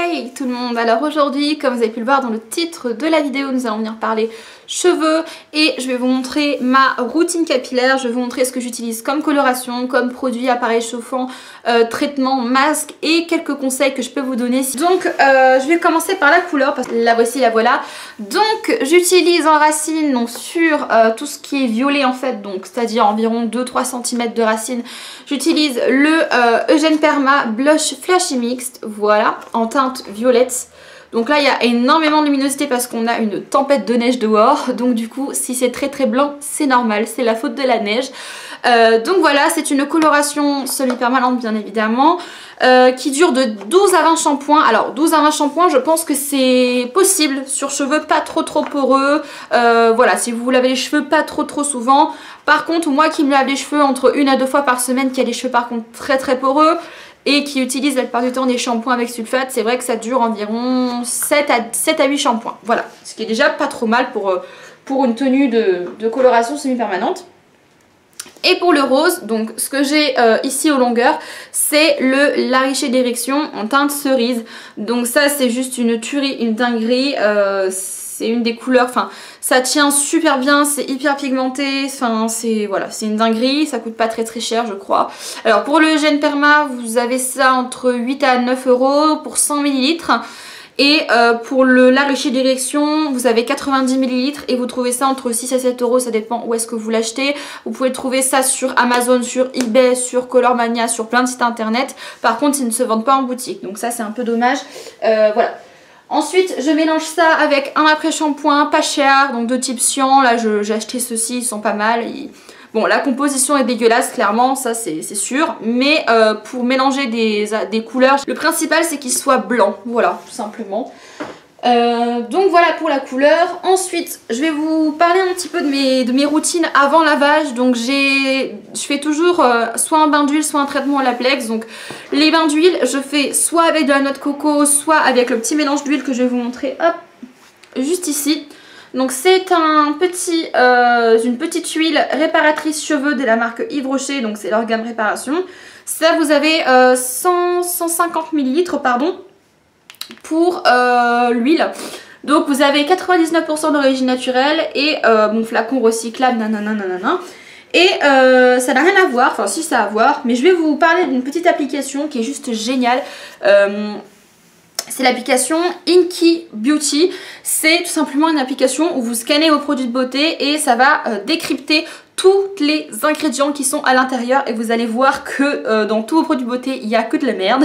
Hey tout le monde, alors aujourd'hui, comme vous avez pu le voir dans le titre de la vidéo, nous allons venir parler cheveux et je vais vous montrer ma routine capillaire, je vais vous montrer ce que j'utilise comme coloration, comme produit, appareil chauffant, traitement, masque et quelques conseils que je peux vous donner. Donc je vais commencer par la couleur parce que la voici, la voilà. Donc j'utilise en racine donc sur tout ce qui est violet en fait, donc c'est-à-dire environ 2-3 cm de racine. J'utilise le Eugène Perma Blush Flashy Mixed, voilà, en teinte violette. Donc là il y a énormément de luminosité parce qu'on a une tempête de neige dehors. Donc du coup si c'est très blanc c'est normal, c'est la faute de la neige. Donc voilà, c'est une coloration semi-permanente bien évidemment, qui dure de 12 à 20 shampoings. Alors 12 à 20 shampoings, je pense que c'est possible sur cheveux pas trop poreux. Voilà, si vous vous lavez les cheveux pas trop souvent. Par contre moi qui me lave les cheveux entre 1 à 2 fois par semaine, qui a les cheveux par contre très poreux et qui utilise la plupart du temps des shampoings avec sulfate, c'est vrai que ça dure environ 7 à 8 shampoings. Voilà, ce qui est déjà pas trop mal pour une tenue de coloration semi-permanente. Et pour le rose, donc ce que j'ai ici aux longueurs, c'est le Lariché d'érection en teinte cerise. Donc ça c'est juste une tuerie, une dinguerie, c'est une des couleurs, enfin ça tient super bien, c'est hyper pigmenté, enfin c'est voilà, c'est une dinguerie, ça coûte pas très cher je crois. Alors pour le Eugène Perma, vous avez ça entre 8 à 9 € pour 100 ml. Et pour le Lariché d'érection, vous avez 90 ml et vous trouvez ça entre 6 à 7 €, ça dépend où est-ce que vous l'achetez. Vous pouvez trouver ça sur Amazon, sur eBay, sur Colormania, sur plein de sites internet. Par contre, ils ne se vendent pas en boutique, donc ça c'est un peu dommage. Voilà. Ensuite, je mélange ça avec un après-shampoing pas cher, donc de type cyan. Là, j'ai acheté ceux-ci, ils sont pas mal. Bon, la composition est dégueulasse, clairement, ça c'est sûr. Mais pour mélanger des couleurs, le principal c'est qu'ils soient blancs. Voilà, tout simplement. Donc voilà pour la couleur. Ensuite, je vais vous parler un petit peu de mes routines avant lavage. Donc je fais toujours soit un bain d'huile, soit un traitement à laplex. Donc les bains d'huile, je fais soit avec de la noix de coco, soit avec le petit mélange d'huile que je vais vous montrer, hop, juste ici. Donc c'est une petite huile réparatrice cheveux de la marque Yves Rocher, donc c'est leur gamme réparation. Ça vous avez 150 ml pardon, pour l'huile. Donc vous avez 99% d'origine naturelle et mon flacon recyclable, nanana. Et ça n'a rien à voir, enfin si ça a à voir, mais je vais vous parler d'une petite application qui est juste géniale. C'est l'application Inky Beauty. C'est tout simplement une application où vous scannez vos produits de beauté et ça va décrypter tous les ingrédients qui sont à l'intérieur et vous allez voir que dans tous vos produits de beauté il n'y a que de la merde.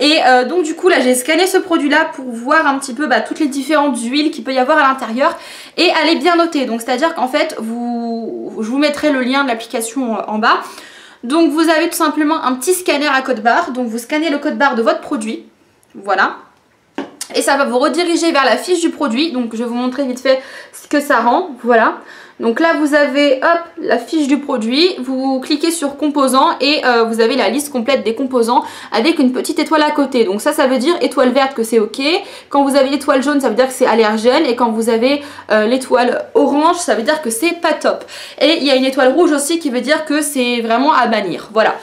Et donc du coup là j'ai scanné ce produit là pour voir un petit peu toutes les différentes huiles qu'il peut y avoir à l'intérieur et elle est bien notée. Donc c'est à dire qu'en fait je vous mettrai le lien de l'application en bas. Donc vous avez tout simplement un petit scanner à code barre. Donc vous scannez le code barre de votre produit. Voilà. Et ça va vous rediriger vers la fiche du produit. Donc je vais vous montrer vite fait ce que ça rend. Voilà. Donc là vous avez hop la fiche du produit. Vous cliquez sur composants et vous avez la liste complète des composants avec une petite étoile à côté. Donc ça veut dire étoile verte que c'est ok. Quand vous avez l'étoile jaune ça veut dire que c'est allergène. Et quand vous avez l'étoile orange ça veut dire que c'est pas top. Et il y a une étoile rouge aussi qui veut dire que c'est vraiment à bannir. Voilà.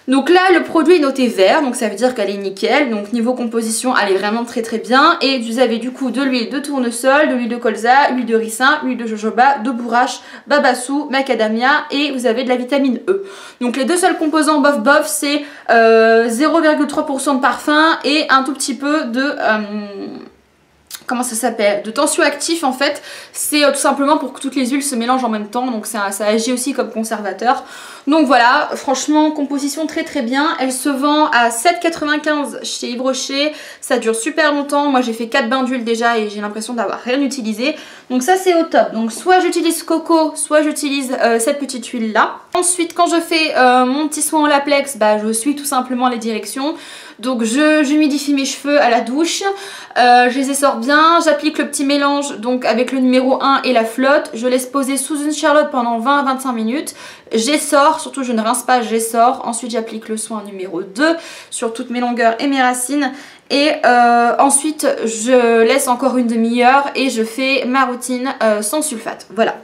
Donc là le produit est noté vert, donc ça veut dire qu'elle est nickel. Donc niveau composition elle est vraiment très bien. Et vous avez du coup de l'huile de tournesol, de l'huile de colza, l'huile de ricin, l'huile de jojoba, de bourrache, babassou, macadamia et vous avez de la vitamine E. Donc les deux seuls composants bof c'est 0,3% de parfum et un tout petit peu de... comment ça s'appelle, de tensioactif en fait. C'est tout simplement pour que toutes les huiles se mélangent en même temps, donc ça agit aussi comme conservateur. Donc voilà, franchement composition très bien. Elle se vend à 7,95 € chez Yves Rocher. Ça dure super longtemps. Moi j'ai fait 4 bains d'huile déjà et j'ai l'impression d'avoir rien utilisé. Donc ça c'est au top. Donc soit j'utilise coco, soit j'utilise cette petite huile là. Ensuite quand je fais mon petit soin en laplex, je suis tout simplement les directions. Donc j'humidifie mes cheveux à la douche, je les essore bien, j'applique le petit mélange donc avec le numéro 1 et la flotte, je laisse poser sous une charlotte pendant 20 à 25 minutes, j'essore, surtout je ne rince pas, j'essore, ensuite j'applique le soin numéro 2 sur toutes mes longueurs et mes racines et ensuite je laisse encore une demi-heure et je fais ma routine sans sulfate, voilà.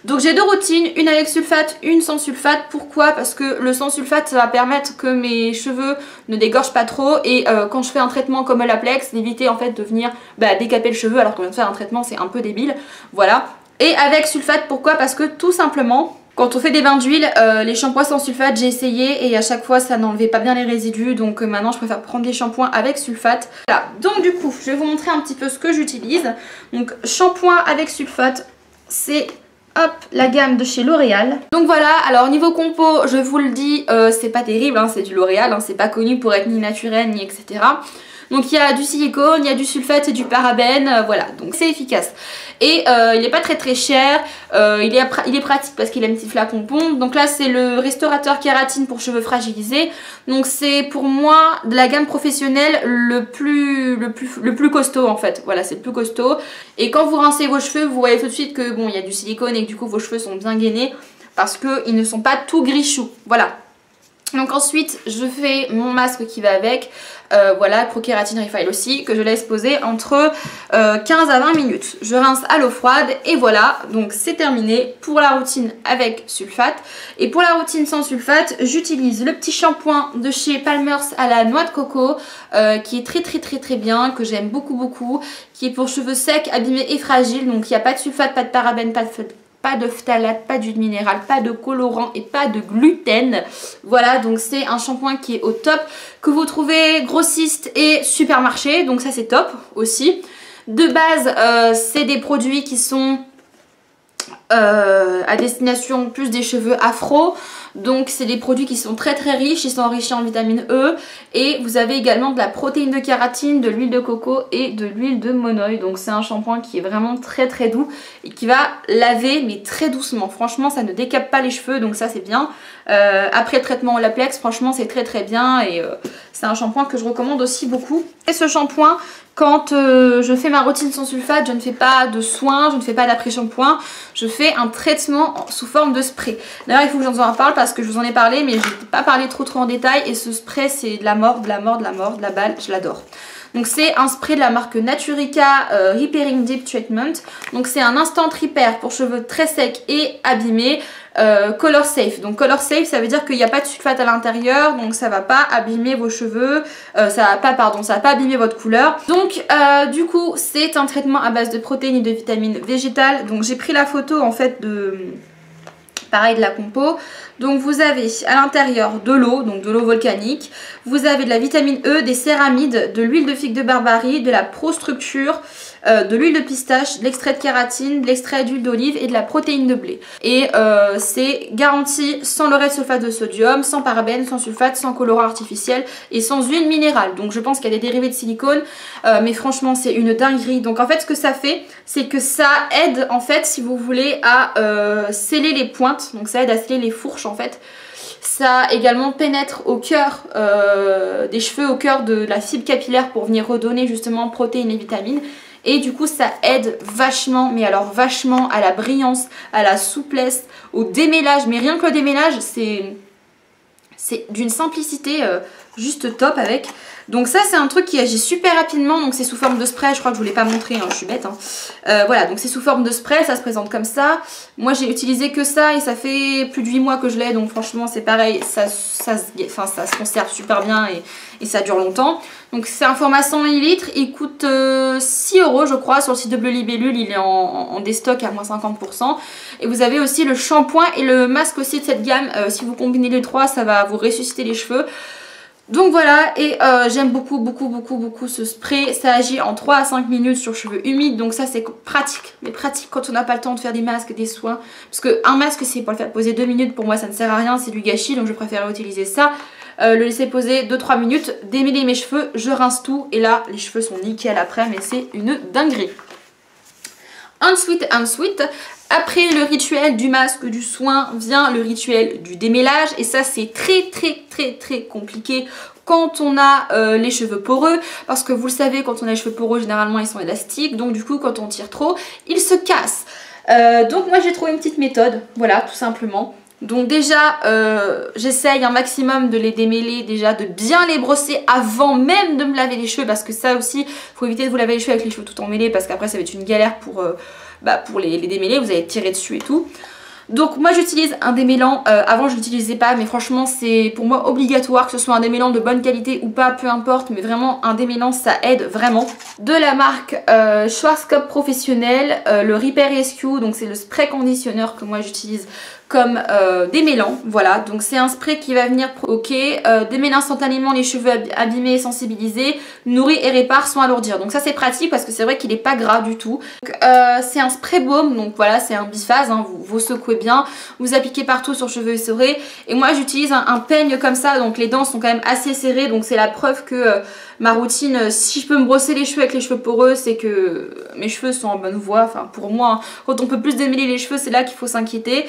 Donc j'ai deux routines, une avec sulfate, une sans sulfate. Pourquoi? Parce que le sans sulfate ça va permettre que mes cheveux ne dégorgent pas trop et quand je fais un traitement comme Olaplex, d'éviter en fait de venir décaper le cheveu alors qu'on vient de faire un traitement, c'est un peu débile. Voilà. Et avec sulfate, pourquoi? Parce que tout simplement, quand on fait des bains d'huile, les shampoings sans sulfate, j'ai essayé et à chaque fois ça n'enlevait pas bien les résidus. Donc maintenant je préfère prendre des shampoings avec sulfate. Voilà, donc du coup je vais vous montrer un petit peu ce que j'utilise. Donc shampoing avec sulfate, c'est hop la gamme de chez L'Oréal. Donc voilà, alors niveau compo, je vous le dis, c'est pas terrible, hein, c'est du L'Oréal, hein, c'est pas connu pour être ni naturel ni etc. Donc il y a du silicone, il y a du sulfate et du parabène, voilà, donc c'est efficace. Et il n'est pas très cher, il est pratique parce qu'il a un petit flacon pompe. Donc là c'est le restaurateur kératine pour cheveux fragilisés. Donc c'est pour moi de la gamme professionnelle le plus costaud en fait. Voilà, c'est le plus costaud. Et quand vous rincez vos cheveux, vous voyez tout de suite que bon, il y a du silicone et que du coup vos cheveux sont bien gainés parce qu'ils ne sont pas tout gris chou. Voilà. Donc ensuite je fais mon masque qui va avec, voilà, Pro Keratin Refill aussi, que je laisse poser entre 15 à 20 minutes. Je rince à l'eau froide et voilà, donc c'est terminé pour la routine avec sulfate. Et pour la routine sans sulfate, j'utilise le petit shampoing de chez Palmer's à la noix de coco, qui est très bien, que j'aime beaucoup, qui est pour cheveux secs, abîmés et fragiles. Donc il n'y a pas de sulfate, pas de parabène, pas de phtalate, pas d'huile minérale, pas de colorant et pas de gluten. Voilà, donc c'est un shampoing qui est au top, que vous trouvez grossiste et supermarché, donc ça c'est top aussi. De base, c'est des produits qui sont à destination plus des cheveux afro. Donc c'est des produits qui sont très riches, ils sont enrichis en vitamine E et vous avez également de la protéine de kératine, de l'huile de coco et de l'huile de monoï. Donc c'est un shampoing qui est vraiment très doux et qui va laver mais très doucement. Franchement ça ne décape pas les cheveux, donc ça c'est bien. Après le traitement Olaplex, franchement c'est très bien et c'est un shampoing que je recommande aussi beaucoup. Et ce shampoing, quand je fais ma routine sans sulfate, je ne fais pas de soins, je ne fais pas d'après-shampoing, je fais un traitement sous forme de spray. D'ailleurs il faut que j'en parle parce que je vous en ai parlé mais je n'ai pas parlé trop en détail et ce spray c'est de la balle, je l'adore. Donc c'est un spray de la marque Naturica Repairing Deep Treatment. Donc c'est un instant repair pour cheveux très secs et abîmés. Color safe, donc color safe ça veut dire qu'il n'y a pas de sulfate à l'intérieur, donc ça va pas abîmer vos cheveux, ça va pas abîmer votre couleur. Donc du coup c'est un traitement à base de protéines et de vitamines végétales. Donc j'ai pris la photo en fait de la compo. Donc vous avez à l'intérieur de l'eau, donc de l'eau volcanique, vous avez de la vitamine E, des céramides, de l'huile de figue de Barbarie, de la prostructure, de l'huile de pistache, de l'extrait de kératine, de l'extrait d'huile d'olive et de la protéine de blé. Et c'est garanti sans lauréat sulfate de sodium, sans parabènes, sans sulfate, sans colorant artificiel et sans huile minérale. Donc je pense qu'il y a des dérivés de silicone, mais franchement c'est une dinguerie. Donc en fait ce que ça fait, c'est que ça aide en fait si vous voulez à sceller les pointes, donc ça aide à sceller les fourches en fait. Ça également pénètre au cœur des cheveux, au cœur de la fibre capillaire pour venir redonner justement protéines et vitamines. Et du coup ça aide vachement, mais alors vachement à la brillance, à la souplesse, au démêlage. Mais rien que le démêlage c'est d'une simplicité juste top avec. Donc ça c'est un truc qui agit super rapidement, donc c'est sous forme de spray, je crois que je vous l'ai pas montré, hein, je suis bête. Hein. Voilà, donc c'est sous forme de spray, ça se présente comme ça. Moi j'ai utilisé que ça et ça fait plus de 8 mois que je l'ai, donc franchement c'est pareil, ça se conserve super bien et ça dure longtemps. Donc c'est un format 100 ml, il coûte 6 € je crois, sur le site de Bleu Libellule, il est en déstock à moins 50%. Et vous avez aussi le shampoing et le masque aussi de cette gamme, si vous combinez les trois ça va vous ressusciter les cheveux. Donc voilà, et j'aime beaucoup ce spray. Ça agit en 3 à 5 minutes sur cheveux humides, donc ça c'est pratique. Mais pratique quand on n'a pas le temps de faire des masques, des soins. Parce qu'un masque c'est pour le faire poser 2 minutes, pour moi ça ne sert à rien, c'est du gâchis, donc je préfère utiliser ça. Le laisser poser 2-3 minutes, démêler mes cheveux, je rince tout et là les cheveux sont nickel après, mais c'est une dinguerie. Ensuite, après le rituel du masque, du soin, vient le rituel du démêlage. Et ça c'est très compliqué quand on a les cheveux poreux. Parce que vous le savez, quand on a les cheveux poreux, généralement ils sont élastiques. Donc du coup quand on tire trop, ils se cassent. Donc moi j'ai trouvé une petite méthode, voilà, tout simplement. Donc déjà j'essaye un maximum de les démêler, déjà de bien les brosser avant même de me laver les cheveux, parce que ça aussi faut éviter de vous laver les cheveux avec les cheveux tout emmêlés, parce qu'après ça va être une galère pour les démêler, vous allez tirer dessus et tout. Donc moi j'utilise un démêlant, avant je l'utilisais pas, mais franchement c'est pour moi obligatoire, que ce soit un démêlant de bonne qualité ou pas, peu importe, mais vraiment un démêlant ça aide vraiment. De la marque Schwarzkopf Professionnel, le Repair Rescue, donc c'est le spray conditionneur que moi j'utilise comme démêlant, voilà, donc c'est un spray qui va venir démêler instantanément les cheveux abîmés et sensibilisés, nourrit et répare sans alourdir. Donc ça c'est pratique parce que c'est vrai qu'il n'est pas gras du tout. C'est un spray baume, donc voilà, c'est un biphase, hein, vous secouez bien, vous appliquez partout sur cheveux essorés. Et moi j'utilise un peigne comme ça, donc les dents sont quand même assez serrées, donc c'est la preuve que ma routine, si je peux me brosser les cheveux avec les cheveux poreux, c'est que mes cheveux sont en bonne voie, enfin pour moi, hein, quand on peut plus démêler les cheveux, c'est là qu'il faut s'inquiéter.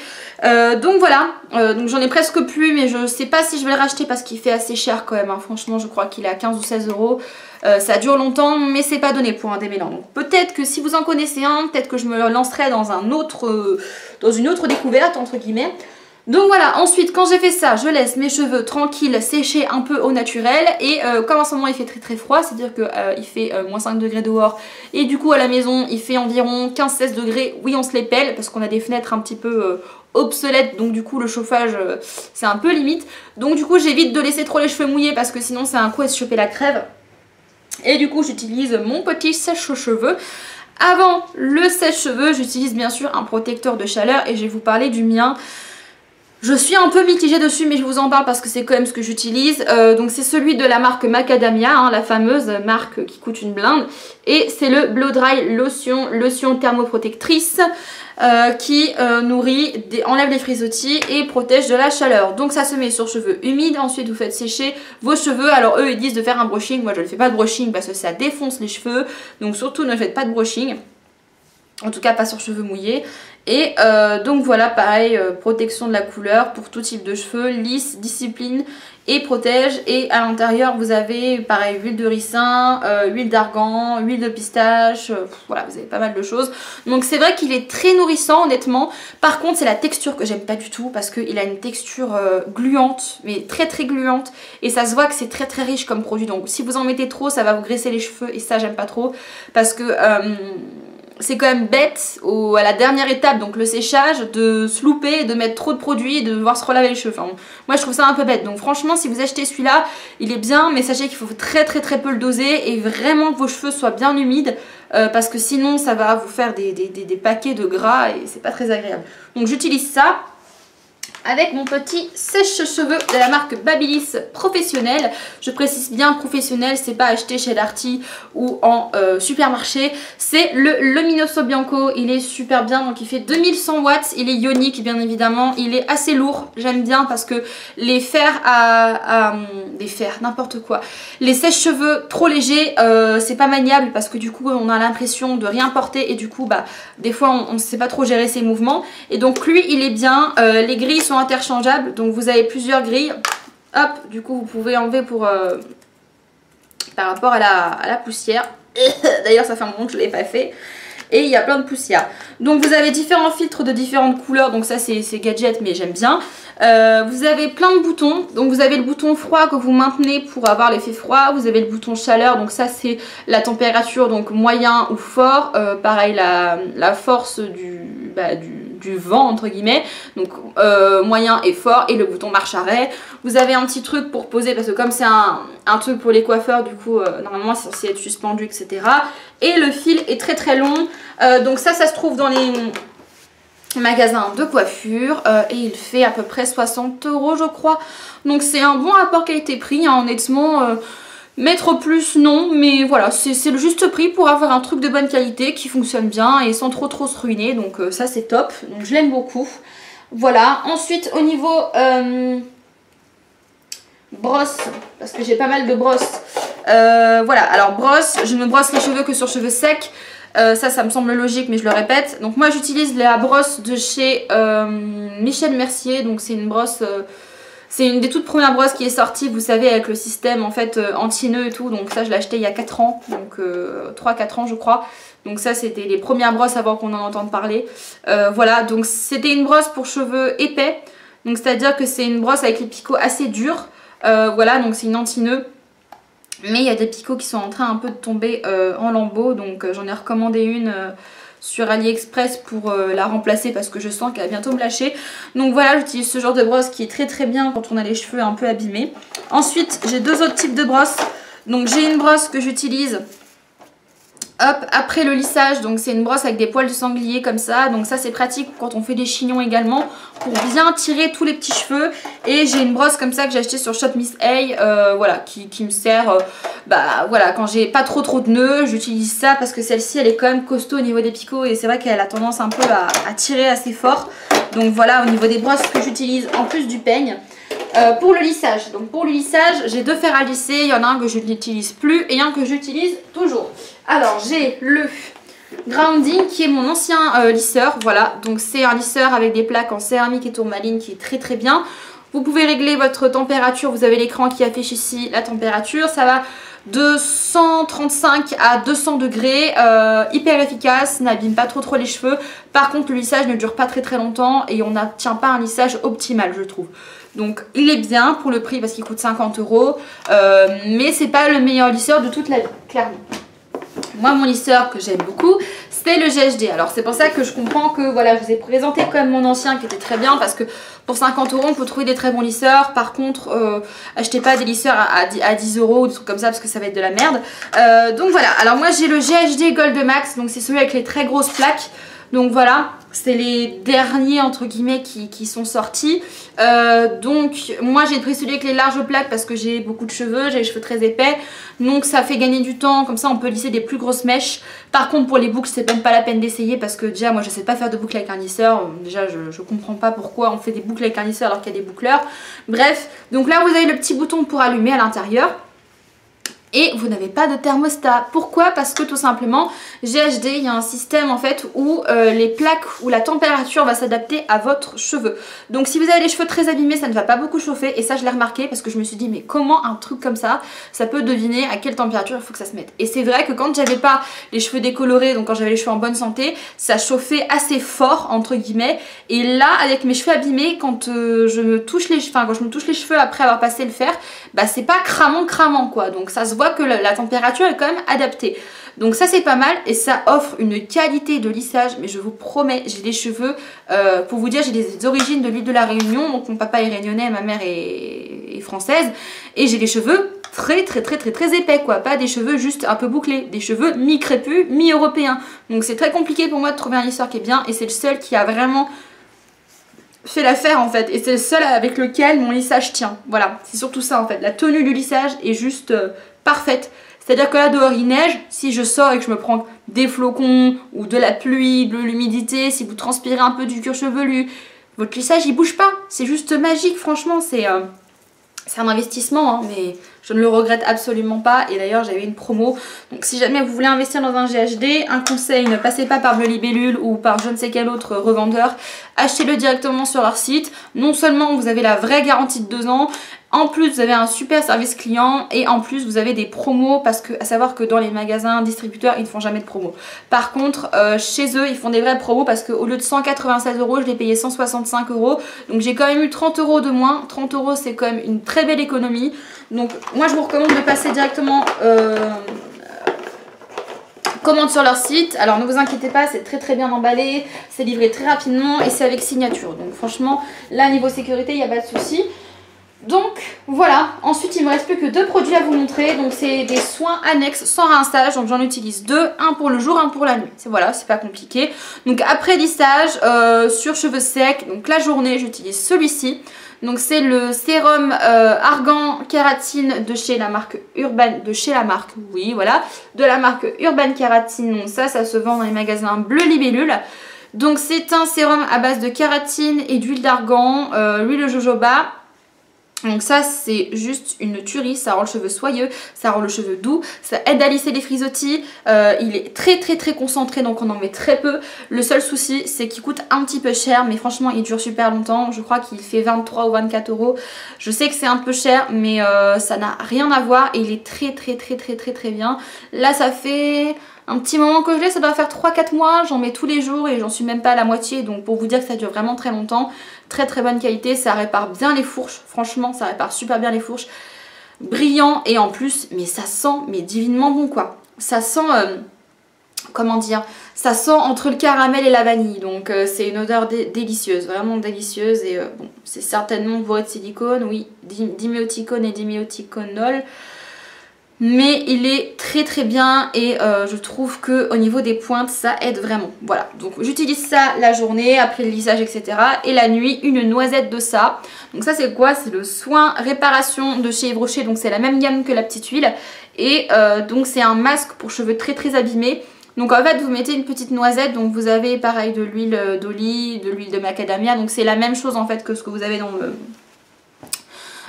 Donc voilà, donc j'en ai presque plus, mais je sais pas si je vais le racheter parce qu'il fait assez cher quand même, hein. Franchement je crois qu'il est à 15 ou 16 euros. Ça dure longtemps mais c'est pas donné pour un démêlant, donc peut-être que si vous en connaissez un, peut-être que je me lancerai dans une autre découverte entre guillemets. Donc voilà, ensuite quand j'ai fait ça, je laisse mes cheveux tranquilles sécher un peu au naturel. Et comme en ce moment il fait très très froid, c'est à dire qu'il fait moins 5 degrés dehors, et du coup à la maison il fait environ 15-16 degrés, oui on se les pèle parce qu'on a des fenêtres un petit peu obsolètes, donc du coup le chauffage c'est un peu limite. Donc du coup j'évite de laisser trop les cheveux mouillés parce que sinon c'est un coup à se choper la crève. Et du coup j'utilise mon petit sèche-cheveux. Avant le sèche-cheveux j'utilise bien sûr un protecteur de chaleur, et je vais vous parler du mien. Je suis un peu mitigée dessus, mais je vous en parle parce que c'est quand même ce que j'utilise. Donc c'est celui de la marque Macadamia, hein, la fameuse marque qui coûte une blinde. Et c'est le Blow Dry lotion thermoprotectrice qui nourrit, enlève les frisottis et protège de la chaleur. Donc ça se met sur cheveux humides, ensuite vous faites sécher vos cheveux. Alors eux ils disent de faire un brushing, moi je ne fais pas de brushing parce que ça défonce les cheveux. Donc surtout ne faites pas de brushing. En tout cas pas sur cheveux mouillés. Et donc voilà, pareil, protection de la couleur pour tout type de cheveux, lisse, discipline et protège. Et à l'intérieur vous avez pareil huile de ricin, huile d'argan, huile de pistache, voilà, vous avez pas mal de choses. Donc c'est vrai qu'il est très nourrissant honnêtement. Par contre c'est la texture que j'aime pas du tout, parce qu'il a une texture gluante, mais très très gluante, et ça se voit que c'est très très riche comme produit. Donc si vous en mettez trop ça va vous graisser les cheveux, et ça j'aime pas trop, parce que c'est quand même bête à la dernière étape, donc le séchage, de se louper, de mettre trop de produits et de devoir se relaver les cheveux. Enfin, moi je trouve ça un peu bête. Donc franchement si vous achetez celui-là, il est bien, mais sachez qu'il faut très très très peu le doser, et vraiment que vos cheveux soient bien humides, parce que sinon ça va vous faire des paquets de gras et c'est pas très agréable. Donc j'utilise ça avec mon petit sèche-cheveux de la marque Babyliss Professionnel. Je précise bien professionnel, c'est pas acheté chez Darty ou en supermarché. C'est le Luminoso Bianco, il est super bien, donc il fait 2100 watts, il est ionique bien évidemment, il est assez lourd, j'aime bien parce que les fers n'importe quoi, les sèche-cheveux trop légers, c'est pas maniable parce que du coup on a l'impression de rien porter, et du coup bah des fois on sait pas trop gérer ses mouvements. Et donc lui il est bien, les grilles sont interchangeables, donc vous avez plusieurs grilles, hop, du coup vous pouvez enlever pour par rapport à la poussière. D'ailleurs ça fait un moment que je ne l'ai pas fait, et il y a plein de poussière. Donc vous avez différents filtres de différentes couleurs, donc ça c'est gadget mais j'aime bien. Vous avez plein de boutons, donc vous avez le bouton froid que vous maintenez pour avoir l'effet froid, vous avez le bouton chaleur, donc ça c'est la température, donc moyen ou fort, pareil la force du vent entre guillemets, donc moyen et fort, et le bouton marche arrêt. Vous avez un petit truc pour poser, parce que comme c'est un truc pour les coiffeurs, du coup normalement c'est censé être suspendu, etc. Et le fil est très très long, donc ça se trouve dans les magasins de coiffure, et il fait à peu près 60 € je crois. Donc c'est un bon rapport qualité-prix, hein, honnêtement. Mettre plus non, mais voilà, c'est le juste prix pour avoir un truc de bonne qualité qui fonctionne bien et sans trop se ruiner, donc ça c'est top, donc je l'aime beaucoup. Voilà, ensuite au niveau brosse, parce que j'ai pas mal de brosses, voilà, alors brosse, je ne brosse les cheveux que sur cheveux secs, ça me semble logique mais je le répète. Donc moi j'utilise la brosse de chez Michel Mercier, donc c'est une brosse... c'est une des toutes premières brosses qui est sortie, vous savez, avec le système en fait anti-nœud et tout. Donc ça je l'ai acheté il y a 4 ans, donc 3-4 ans je crois. Donc ça c'était les premières brosses avant qu'on en entende parler. Voilà, donc c'était une brosse pour cheveux épais. Donc c'est à dire que c'est une brosse avec les picots assez durs. Voilà, donc c'est une anti-nœud. Mais il y a des picots qui sont en train un peu de tomber en lambeaux. Donc j'en ai recommandé une sur AliExpress pour la remplacer parce que je sens qu'elle va bientôt me lâcher. Donc voilà, j'utilise ce genre de brosse qui est très très bien quand on a les cheveux un peu abîmés. Ensuite, j'ai deux autres types de brosses. Donc j'ai une brosse que j'utilise après le lissage, donc c'est une brosse avec des poils de sanglier comme ça, donc ça c'est pratique quand on fait des chignons également pour bien tirer tous les petits cheveux. Et j'ai une brosse comme ça que j'ai acheté sur Shop Miss A, voilà, qui me sert voilà, quand j'ai pas trop de nœuds, j'utilise ça parce que celle-ci elle est quand même costaud au niveau des picots et c'est vrai qu'elle a tendance un peu à tirer assez fort. Donc voilà, au niveau des brosses que j'utilise en plus du peigne. Pour le lissage, donc pour le lissage j'ai deux fers à lisser, il y en a un que je n'utilise plus et un que j'utilise toujours. Alors j'ai le Grounding qui est mon ancien lisseur, voilà, donc c'est un lisseur avec des plaques en céramique et tourmaline qui est très très bien. Vous pouvez régler votre température, vous avez l'écran qui affiche ici la température, ça va de 135 à 200 degrés, hyper efficace, n'abîme pas trop les cheveux. Par contre le lissage ne dure pas très longtemps et on n'obtient pas un lissage optimal je trouve. Donc il est bien pour le prix parce qu'il coûte 50 €, mais c'est pas le meilleur lisseur de toute la vie, clairement. Moi mon lisseur que j'aime beaucoup c'est le GHD. Alors c'est pour ça que je comprends que voilà, je vous ai présenté quand même mon ancien qui était très bien parce que pour 50 € on peut trouver des très bons lisseurs. Par contre achetez pas des lisseurs à 10 € ou des trucs comme ça parce que ça va être de la merde. Donc voilà, alors moi j'ai le GHD Gold Max, donc c'est celui avec les très grosses plaques. Donc voilà, c'est les derniers entre guillemets qui sont sortis. Donc moi j'ai pris celui avec les larges plaques parce que j'ai beaucoup de cheveux, j'ai les cheveux très épais. Donc ça fait gagner du temps, comme ça on peut lisser des plus grosses mèches. Par contre pour les boucles c'est même pas la peine d'essayer parce que déjà moi je sais pas faire de boucles avec un lisseur. Déjà je comprends pas pourquoi on fait des boucles avec un lisseur alors qu'il y a des boucleurs. Bref, donc là vous avez le petit bouton pour allumer à l'intérieur. Et vous n'avez pas de thermostat. Pourquoi? Parce que tout simplement, GHD, il y a un système en fait où les plaques ou la température va s'adapter à votre cheveu. Donc si vous avez les cheveux très abîmés, ça ne va pas beaucoup chauffer. Et ça, je l'ai remarqué parce que je me suis dit, mais comment un truc comme ça, ça peut deviner à quelle température il faut que ça se mette. Et c'est vrai que quand j'avais pas les cheveux décolorés, donc quand j'avais les cheveux en bonne santé, ça chauffait assez fort, entre guillemets. Et là, avec mes cheveux abîmés, quand je me touche les cheveux après avoir passé le fer, bah c'est pas cramant quoi. Donc ça se voit que la température est quand même adaptée. Donc ça c'est pas mal et ça offre une qualité de lissage, mais je vous promets, j'ai des cheveux, pour vous dire, j'ai des origines de l'île de la Réunion, donc mon papa est réunionnais, ma mère est française, et j'ai des cheveux très épais quoi, pas des cheveux juste un peu bouclés, des cheveux mi-crépus, mi-européens. Donc c'est très compliqué pour moi de trouver un lisseur qui est bien et c'est le seul qui a vraiment fait l'affaire en fait, et c'est le seul avec lequel mon lissage tient. Voilà, c'est surtout ça en fait, la tenue du lissage est juste parfaite. C'est à dire que là dehors il neige, si je sors et que je me prends des flocons ou de la pluie, de l'humidité, si vous transpirez un peu du cuir chevelu, votre lissage il bouge pas, c'est juste magique. Franchement c'est un investissement, hein, mais je ne le regrette absolument pas. Et d'ailleurs j'avais une promo, donc si jamais vous voulez investir dans un GHD, un conseil, ne passez pas par Bleu Libellule ou par je ne sais quel autre revendeur, achetez-le directement sur leur site. Non seulement vous avez la vraie garantie de 2 ans, en plus vous avez un super service client et en plus vous avez des promos, parce que à savoir que dans les magasins distributeurs ils ne font jamais de promos. Par contre chez eux ils font des vrais promos parce qu'au lieu de 196 €, je l'ai payé 165 €. Donc j'ai quand même eu 30 € de moins. 30 € c'est quand même une très belle économie. Donc moi je vous recommande de passer directement commande sur leur site. Alors ne vous inquiétez pas, c'est très bien emballé, c'est livré très rapidement et c'est avec signature. Donc franchement là niveau sécurité il n'y a pas de souci. Donc voilà, ensuite il me reste plus que 2 produits à vous montrer. Donc c'est des soins annexes sans rinçage, donc j'en utilise 2, un pour le jour, un pour la nuit. Voilà, c'est pas compliqué. Donc après lissage sur cheveux secs, donc la journée j'utilise celui-ci. Donc c'est le sérum Argan Kératine de chez la marque Urban, de la marque Urban Kératine. Donc ça se vend dans les magasins Bleu Libellule. Donc c'est un sérum à base de kératine et d'huile d'argan, l'huile de jojoba. Donc ça c'est juste une tuerie, ça rend le cheveu soyeux, ça rend le cheveu doux, ça aide à lisser les frisottis, il est très concentré donc on en met très peu. Le seul souci c'est qu'il coûte un petit peu cher, mais franchement il dure super longtemps, je crois qu'il fait 23 ou 24 €. Je sais que c'est un peu cher mais ça n'a rien à voir et il est très bien. Là ça fait un petit moment que je l'ai, ça doit faire 3-4 mois, j'en mets tous les jours et j'en suis même pas à la moitié, donc pour vous dire que ça dure vraiment très longtemps. Très très bonne qualité, ça répare bien les fourches, franchement ça répare super bien les fourches. Brillant et en plus, mais ça sent mais divinement bon quoi. Ça sent, comment dire, ça sent entre le caramel et la vanille, donc c'est une odeur délicieuse, vraiment délicieuse. Et bon, c'est certainement bourré de silicone, oui, diméoticone et diméoticonol. Mais il est très très bien et je trouve que au niveau des pointes ça aide vraiment. Voilà, donc j'utilise ça la journée après le lissage etc. Et la nuit une noisette de ça. Donc ça c'est quoi? C'est le soin réparation de chez Yves Rocher. Donc c'est la même gamme que la petite huile. Et donc c'est un masque pour cheveux très très abîmés. Donc en fait vous mettez une petite noisette. Donc vous avez pareil de l'huile d'olive, de l'huile de macadamia. Donc c'est la même chose en fait que ce que vous avez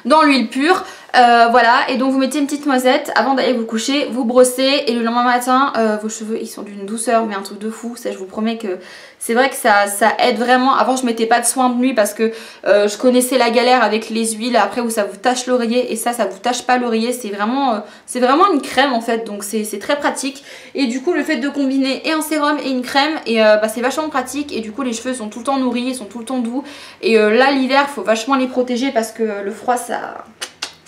dans l'huile pure. Voilà, et donc vous mettez une petite noisette avant d'aller vous coucher, vous brossez et le lendemain matin vos cheveux ils sont d'une douceur mais un truc de fou. Ça je vous promets que c'est vrai que ça aide vraiment. Avant je mettais pas de soin de nuit parce que je connaissais la galère avec les huiles après où ça vous tache l'oreiller, et ça vous tache pas l'oreiller. C'est vraiment une crème en fait, donc c'est très pratique. Et du coup le fait de combiner et un sérum et une crème, et c'est vachement pratique. Et du coup les cheveux sont tout le temps nourris, ils sont tout le temps doux. Et là l'hiver faut vachement les protéger parce que le froid ça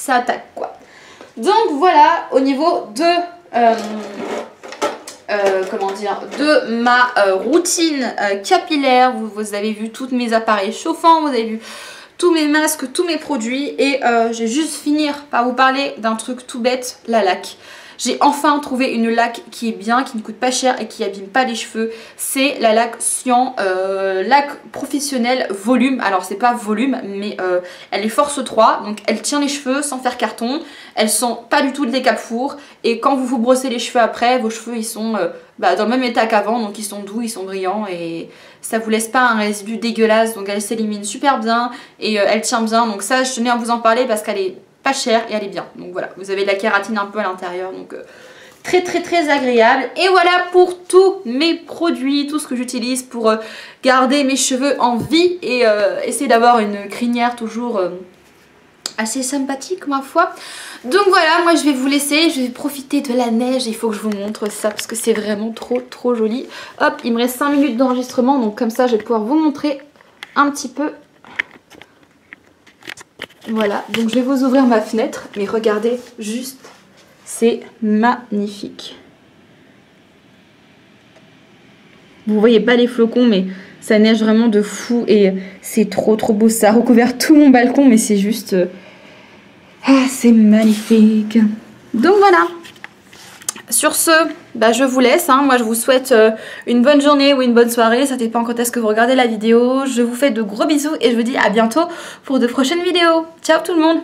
attaque quoi. Donc voilà au niveau de comment dire, de ma routine capillaire. Vous avez vu tous mes appareils chauffants, vous avez vu tous mes masques, tous mes produits. Et je vais juste finir par vous parler d'un truc tout bête, la laque. J'ai enfin trouvé une laque qui est bien, qui ne coûte pas cher et qui abîme pas les cheveux. C'est la laque Cyan, laque professionnelle volume. Alors c'est pas volume mais elle est force 3, donc elle tient les cheveux sans faire carton. Elle sent pas du tout le décapfour. Et quand vous brossez les cheveux après, vos cheveux ils sont dans le même état qu'avant. Donc ils sont doux, ils sont brillants et ça vous laisse pas un résidu dégueulasse. Donc elle s'élimine super bien et elle tient bien. Donc ça je tenais à vous en parler parce qu'elle est pas chère et elle est bien. Donc voilà, vous avez de la kératine un peu à l'intérieur, donc très très très agréable. Et voilà pour tous mes produits, tout ce que j'utilise pour garder mes cheveux en vie et essayer d'avoir une crinière toujours assez sympathique ma foi. Donc voilà, moi je vais vous laisser, je vais profiter de la neige. Il faut que je vous montre ça parce que c'est vraiment trop trop joli. Hop, il me reste 5 minutes d'enregistrement, donc comme ça je vais pouvoir vous montrer un petit peu. Voilà, donc je vais vous ouvrir ma fenêtre, mais regardez juste, c'est magnifique. Vous voyez pas les flocons, mais ça neige vraiment de fou et c'est trop trop beau. Ça a recouvert tout mon balcon, mais c'est juste... c'est magnifique. Donc voilà. Sur ce, je vous laisse. Moi, je vous souhaite une bonne journée ou une bonne soirée. Ça dépend quand est-ce que vous regardez la vidéo. Je vous fais de gros bisous et je vous dis à bientôt pour de prochaines vidéos. Ciao tout le monde!